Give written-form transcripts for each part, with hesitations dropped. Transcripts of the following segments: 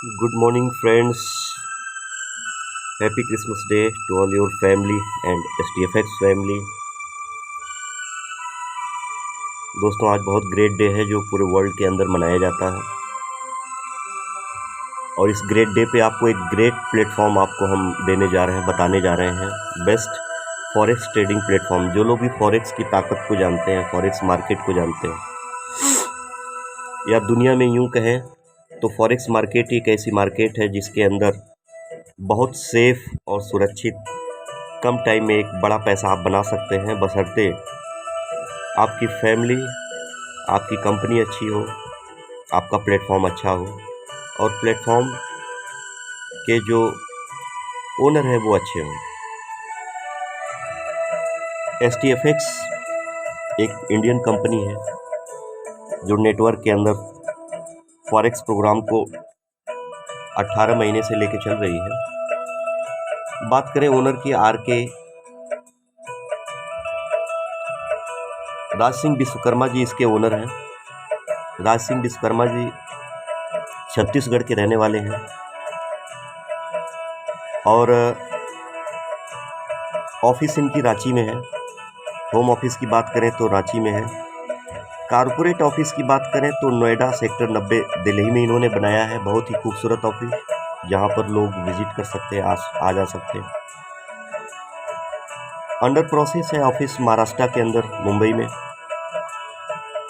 Good morning, friends. Happy Christmas Day to all your family and STFX family. दोस्तों, आज बहुत great day है जो पूरे वर्ल्ड के अंदर मनाया जाता है और इस ग्रेट डे पे आपको एक ग्रेट प्लेटफॉर्म आपको हम देने जा रहे हैं, बताने जा रहे हैं बेस्ट फॉरेक्स ट्रेडिंग प्लेटफॉर्म। जो लोग भी फॉरेक्स की ताकत को जानते हैं, फॉरेक्स मार्केट को जानते हैं, या दुनिया में यूं कहें तो फॉरेक्स मार्केट एक ऐसी मार्केट है जिसके अंदर बहुत सेफ और सुरक्षित कम टाइम में एक बड़ा पैसा आप बना सकते हैं, बशर्ते आपकी फैमिली, आपकी कंपनी अच्छी हो, आपका प्लेटफॉर्म अच्छा हो और प्लेटफॉर्म के जो ओनर है वो अच्छे हों। STFX एक इंडियन कंपनी है जो नेटवर्क के अंदर फॉरेक्स प्रोग्राम को 18 महीने से लेके चल रही है। बात करें ओनर की, RK राज सिंह विश्वकर्मा जी इसके ओनर हैं। राज सिंह विश्वकर्मा जी छत्तीसगढ़ के रहने वाले हैं और ऑफिस इनकी रांची में है। होम ऑफिस की बात करें तो रांची में है। कारपोरेट ऑफिस की बात करें तो नोएडा सेक्टर 90 दिल्ली में इन्होंने बनाया है। बहुत ही खूबसूरत ऑफिस जहां पर लोग विजिट कर सकते हैं, आ जा सकते हैं। अंडर प्रोसेस है ऑफिस महाराष्ट्र के अंदर, मुंबई में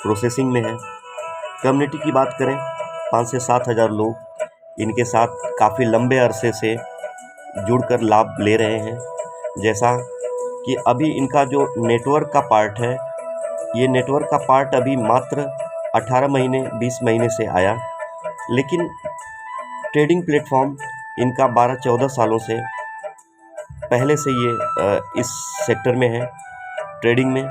प्रोसेसिंग में है। कम्युनिटी की बात करें 5 से 7 हज़ार लोग इनके साथ काफ़ी लंबे अरसे से जुड़कर लाभ ले रहे हैं। जैसा कि अभी इनका जो नेटवर्क का पार्ट है, ये नेटवर्क का पार्ट अभी मात्र 18 महीने 20 महीने से आया, लेकिन ट्रेडिंग प्लेटफॉर्म इनका 12-14 सालों से पहले से ये इस सेक्टर में है, ट्रेडिंग में।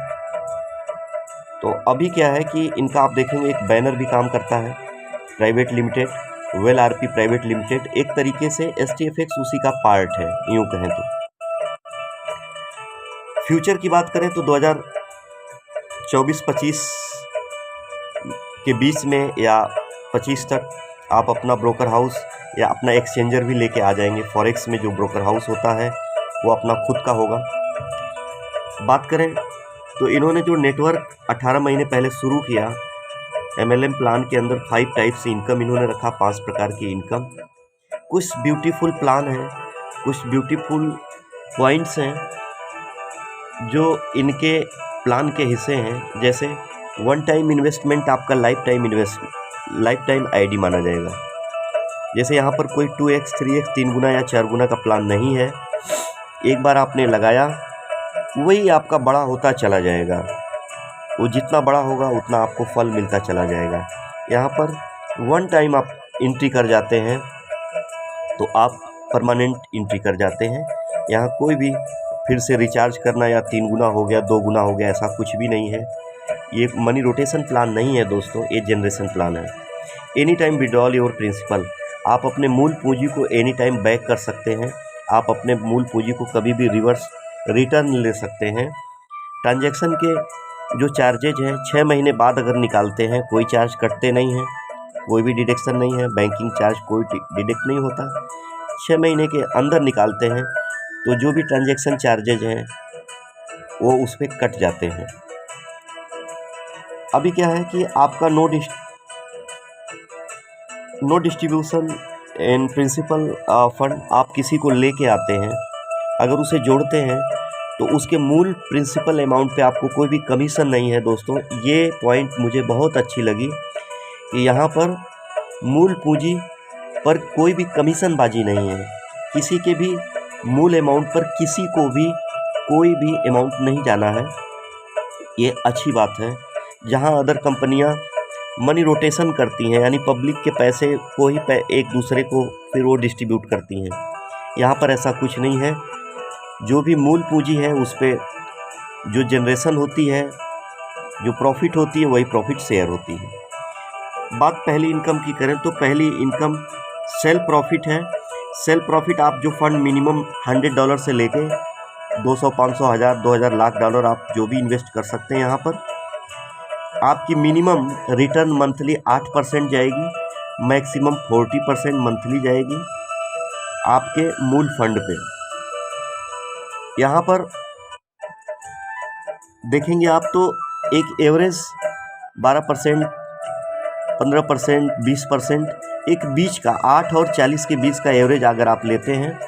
तो अभी क्या है कि इनका आप देखेंगे एक बैनर भी काम करता है, private limited, well RP private limited. एक तरीके से STFX उसी का पार्ट है, यूँ कहें तो। फ्यूचर की बात करें तो 2024-25 के बीच में या 25 तक आप अपना ब्रोकर हाउस या अपना एक्सचेंजर भी लेके आ जाएंगे। फॉरेक्स में जो ब्रोकर हाउस होता है वो अपना खुद का होगा। बात करें तो इन्होंने जो नेटवर्क 18 महीने पहले शुरू किया, MLM प्लान के अंदर 5 टाइप से इनकम इन्होंने रखा, 5 प्रकार की इनकम। कुछ ब्यूटीफुल प्लान हैं, कुछ ब्यूटीफुल पॉइंट्स हैं जो इनके प्लान के हिस्से हैं। जैसे 1 टाइम इन्वेस्टमेंट आपका लाइफ टाइम ID माना जाएगा। जैसे यहाँ पर कोई 2x 3x 3 गुना या 4 गुना का प्लान नहीं है। एक बार आपने लगाया वही आपका बड़ा होता चला जाएगा, वो जितना बड़ा होगा उतना आपको फल मिलता चला जाएगा। यहाँ पर 1 टाइम आप एंट्री कर जाते हैं तो आप परमानेंट एंट्री कर जाते हैं। यहाँ कोई भी फिर से रिचार्ज करना या 3 गुना हो गया 2 गुना हो गया, ऐसा कुछ भी नहीं है। ये मनी रोटेशन प्लान नहीं है दोस्तों, ये जनरेशन प्लान है। Any time withdrawal your principal, आप अपने मूल पूंजी को एनी टाइम बैक कर सकते हैं। आप अपने मूल पूंजी को कभी भी रिवर्स रिटर्न ले सकते हैं। ट्रांजैक्शन के जो चार्जेज हैं 6 महीने बाद अगर निकालते हैं, कोई चार्ज कटते नहीं हैं, कोई भी डिडक्शन नहीं है, बैंकिंग चार्ज कोई डिडक्ट नहीं होता। 6 महीने के अंदर निकालते हैं तो जो भी ट्रांजैक्शन चार्जेज हैं वो उस पर कट जाते हैं। अभी क्या है कि आपका no distribution in principal fund आप किसी को लेके आते हैं, अगर उसे जोड़ते हैं तो उसके मूल प्रिंसिपल अमाउंट पे आपको कोई भी कमीशन नहीं है। दोस्तों, ये पॉइंट मुझे बहुत अच्छी लगी कि यहाँ पर मूल पूंजी पर कोई भी कमीशन बाजी नहीं है। किसी के भी मूल अमाउंट पर किसी को भी कोई भी अमाउंट नहीं जाना है। ये अच्छी बात है। जहाँ अदर कंपनियाँ मनी रोटेशन करती हैं, यानी पब्लिक के पैसे को ही एक दूसरे को फिर वो डिस्ट्रीब्यूट करती हैं, यहाँ पर ऐसा कुछ नहीं है। जो भी मूल पूंजी है उस पर जो जनरेशन होती है, जो प्रॉफिट होती है, वही प्रॉफिट शेयर होती है। बात पहली इनकम की करें तो पहली इनकम सेल प्रॉफिट है। सेल प्रॉफिट आप जो फंड मिनिमम $100 से लेके 200, 500, 1000, 2000, लाख डॉलर आप जो भी इन्वेस्ट कर सकते हैं। यहाँ पर आपकी मिनिमम रिटर्न मंथली 8% जाएगी। मैक्सिमम 40% मंथली जाएगी आपके मूल फंड पे। यहाँ पर देखेंगे आप तो एक एवरेज 12%, 15%, 20%, एक बीच का 8 और 40 के बीच का एवरेज अगर आप लेते हैं,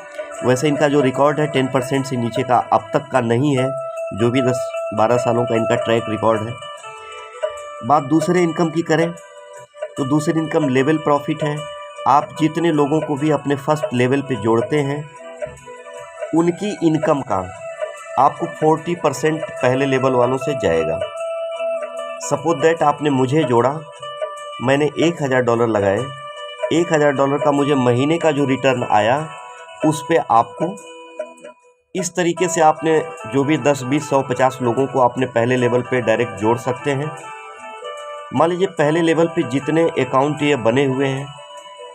वैसे इनका जो रिकॉर्ड है 10% से नीचे का अब तक का नहीं है, जो भी 10-12 सालों का इनका ट्रैक रिकॉर्ड है। बात दूसरे इनकम की करें तो दूसरी इनकम लेवल प्रॉफिट है। आप जितने लोगों को भी अपने फर्स्ट लेवल पे जोड़ते हैं, उनकी इनकम का आपको 40% पहले लेवल वालों से जाएगा। सपोज दैट आपने मुझे जोड़ा, मैंने $1000 लगाए, $1000 का मुझे महीने का जो रिटर्न आया, उस पे आपको इस तरीके से आपने जो भी 10, 20, 100, 50 लोगों को आपने पहले लेवल पे डायरेक्ट जोड़ सकते हैं। मान लीजिए पहले लेवल पे जितने अकाउंट ये बने हुए हैं,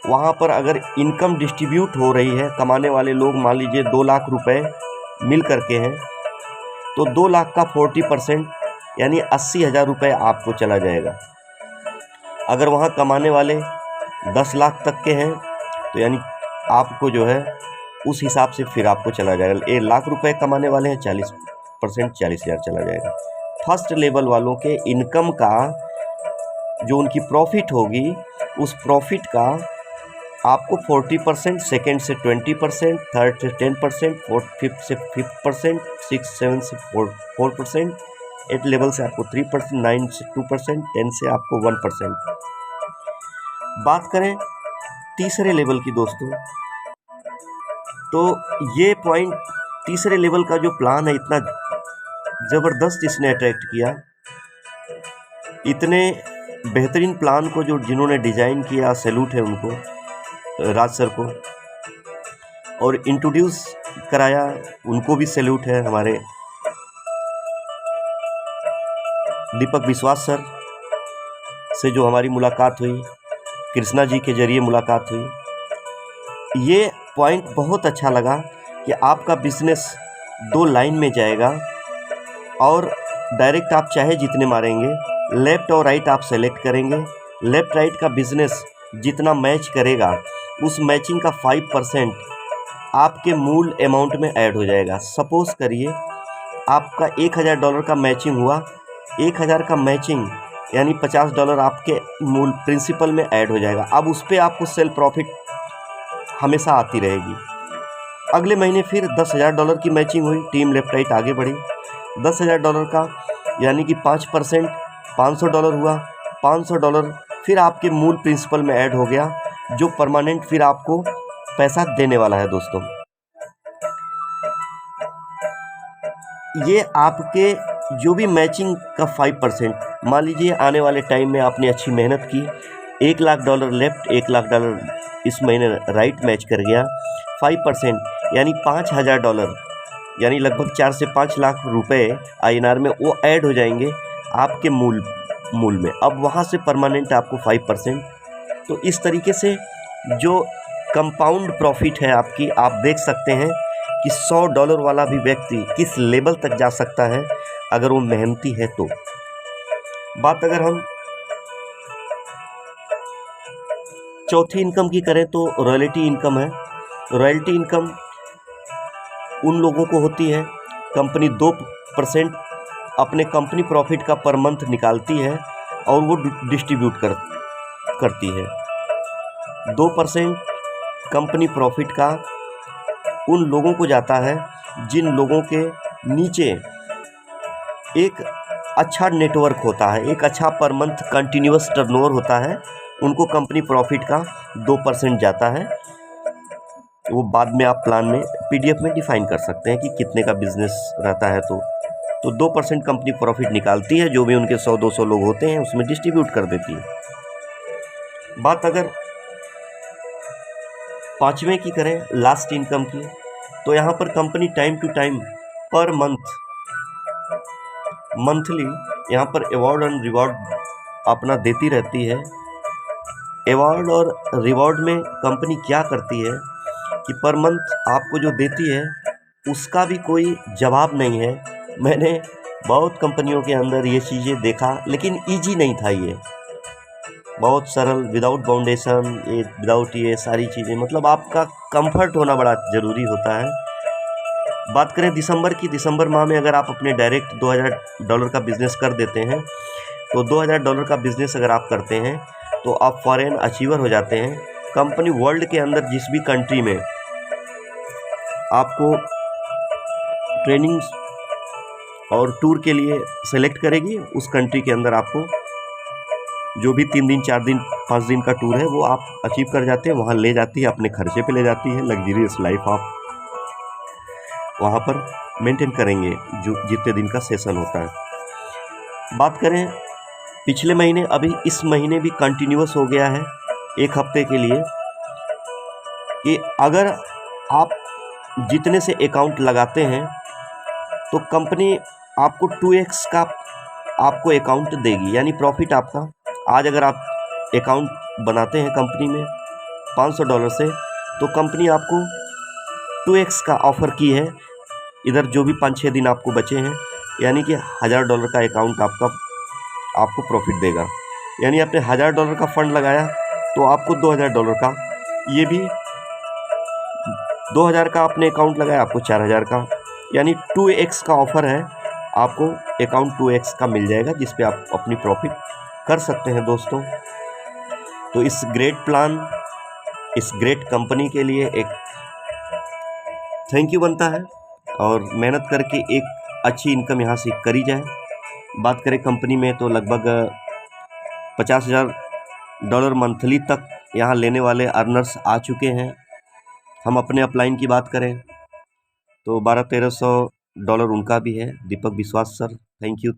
वहाँ पर अगर इनकम डिस्ट्रीब्यूट हो रही है, कमाने वाले लोग मान लीजिए 2 लाख रुपए मिल करके हैं, तो 2 लाख का 40% यानी 80,000 रुपये आपको चला जाएगा। अगर वहाँ कमाने वाले 10 लाख तक के हैं, तो यानी आपको जो है उस हिसाब से फिर आपको चला जाएगा। 1 लाख रुपए कमाने वाले हैं, 40% 40,000 चला जाएगा। फर्स्ट लेवल वालों के इनकम का जो उनकी प्रॉफिट होगी, उस प्रॉफिट का आपको 40%, सेकेंड से 20%, थर्ड से 10%, फिफ्थ से 5%, 6, 7 से 4%, 8 लेवल से आपको 3%, 9 से 2%, 10 से आपको 1%। बात करें तीसरे लेवल की दोस्तों, तो ये पॉइंट तीसरे लेवल का जो प्लान है, इतना ज़बरदस्त इसने अट्रैक्ट किया। इतने बेहतरीन प्लान को जो जिन्होंने डिज़ाइन किया, सैल्यूट है उनको, राज सर को, और इंट्रोड्यूस कराया उनको भी सैल्यूट है। हमारे दीपक विश्वास सर से जो हमारी मुलाकात हुई, कृष्णा जी के जरिए मुलाकात हुई, ये पॉइंट बहुत अच्छा लगा कि आपका बिजनेस 2 लाइन में जाएगा और डायरेक्ट आप चाहे जितने मारेंगे, लेफ़्ट और राइट आप सेलेक्ट करेंगे। लेफ़्ट राइट का बिजनेस जितना मैच करेगा, उस मैचिंग का 5% आपके मूल अमाउंट में ऐड हो जाएगा। सपोज़ करिए आपका $1000 का मैचिंग हुआ, 1000 का मैचिंग यानी $50 आपके मूल प्रिंसिपल में ऐड हो जाएगा। अब उस पर आपको सेल प्रॉफिट हमेशा आती रहेगी। अगले महीने फिर $10,000 की मैचिंग हुई, टीम लेफ्ट राइट आगे बढ़ी, $10,000 का यानी कि 5% $500 हुआ, $500 फिर आपके मूल प्रिंसिपल में ऐड हो गया, जो परमानेंट फिर आपको पैसा देने वाला है। दोस्तों, ये आपके जो भी मैचिंग का 5%, मान लीजिए आने वाले टाइम में आपने अच्छी मेहनत की, $1,00,000 लेफ्ट, $1,00,000 इस महीने राइट मैच कर गया, 5% यानी $5,000 यानी लगभग 4 से 5 लाख रुपए INR में वो ऐड हो जाएंगे आपके मूल में। अब वहाँ से परमानेंट आपको 5%। तो इस तरीके से जो कंपाउंड प्रॉफिट है आपकी, आप देख सकते हैं कि $100 वाला भी व्यक्ति किस लेवल तक जा सकता है अगर वो मेहनती है तो। बात अगर हम चौथी इनकम की करें तो रॉयल्टी इनकम है। रॉयल्टी इनकम उन लोगों को होती है, कंपनी 2% अपने कंपनी प्रॉफिट का पर मंथ निकालती है और वो डिस्ट्रीब्यूट करती है। 2% कंपनी प्रॉफिट का उन लोगों को जाता है जिन लोगों के नीचे एक अच्छा नेटवर्क होता है, एक अच्छा पर मंथ कंटिन्यूअस टर्नओवर होता है, उनको कंपनी प्रॉफिट का 2% जाता है। वो बाद में आप प्लान में PDF में डिफाइन कर सकते हैं कि कितने का बिजनेस रहता है। तो 2% कंपनी प्रॉफिट निकालती है, जो भी उनके 100-200 लोग होते हैं उसमें डिस्ट्रीब्यूट कर देती है। बात अगर पांचवें की करें, लास्ट इनकम की, तो यहाँ पर कंपनी टाइम टू टाइम पर मंथली यहाँ पर अवार्ड एंड रिवॉर्ड अपना देती रहती है। अवार्ड और रिवॉर्ड में कंपनी क्या करती है कि पर मंथ आपको जो देती है उसका भी कोई जवाब नहीं है। मैंने बहुत कंपनियों के अंदर ये चीज़ें देखा, लेकिन ईजी नहीं था ये। बहुत सरल, विदाउट बाउंडेशन, ये विदाउट ये सारी चीज़ें, मतलब आपका कंफर्ट होना बड़ा ज़रूरी होता है। बात करें दिसंबर की, दिसंबर माह में अगर आप अपने डायरेक्ट $2000 का बिज़नेस कर देते हैं, तो $2000 का बिज़नेस अगर आप करते हैं तो आप फॉरेन अचीवर हो जाते हैं। कंपनी वर्ल्ड के अंदर जिस भी कंट्री में आपको ट्रेनिंग और टूर के लिए सेलेक्ट करेगी, उस कंट्री के अंदर आपको जो भी 3 दिन 4 दिन 5 दिन का टूर है वो आप अचीव कर जाते हैं, वहाँ ले जाती है, अपने खर्चे पे ले जाती है। लग्जरियस लाइफ आप वहाँ पर मेंटेन करेंगे जो जितने दिन का सेशन होता है। बात करें पिछले महीने, अभी इस महीने भी कंटिन्यूअस हो गया है 1 हफ्ते के लिए, कि अगर आप जितने से अकाउंट लगाते हैं तो कंपनी आपको 2x का आपको अकाउंट देगी, यानी प्रॉफिट आपका। आज अगर आप अकाउंट बनाते हैं कंपनी में $500 से, तो कंपनी आपको 2x का ऑफ़र की है। इधर जो भी 5-6 दिन आपको बचे हैं, यानी कि $1000 का अकाउंट आपको प्रॉफिट देगा। यानी आपने $1000 का फंड लगाया तो आपको $2000 का, ये भी 2000 का आपने अकाउंट लगाया, आपको 4000 का, यानी 2x का ऑफ़र है। आपको अकाउंट 2x का मिल जाएगा, जिस पे आप अपनी प्रॉफिट कर सकते हैं दोस्तों। तो इस ग्रेट प्लान, इस ग्रेट कंपनी के लिए एक थैंक यू बनता है, और मेहनत करके एक अच्छी इनकम यहाँ से करी जाए। बात करें कंपनी में तो लगभग $50,000 मंथली तक यहाँ लेने वाले अर्नर्स आ चुके हैं। हम अपने अपलाइन की बात करें तो $1200-1300 उनका भी है। दीपक विश्वास सर, थैंक यू।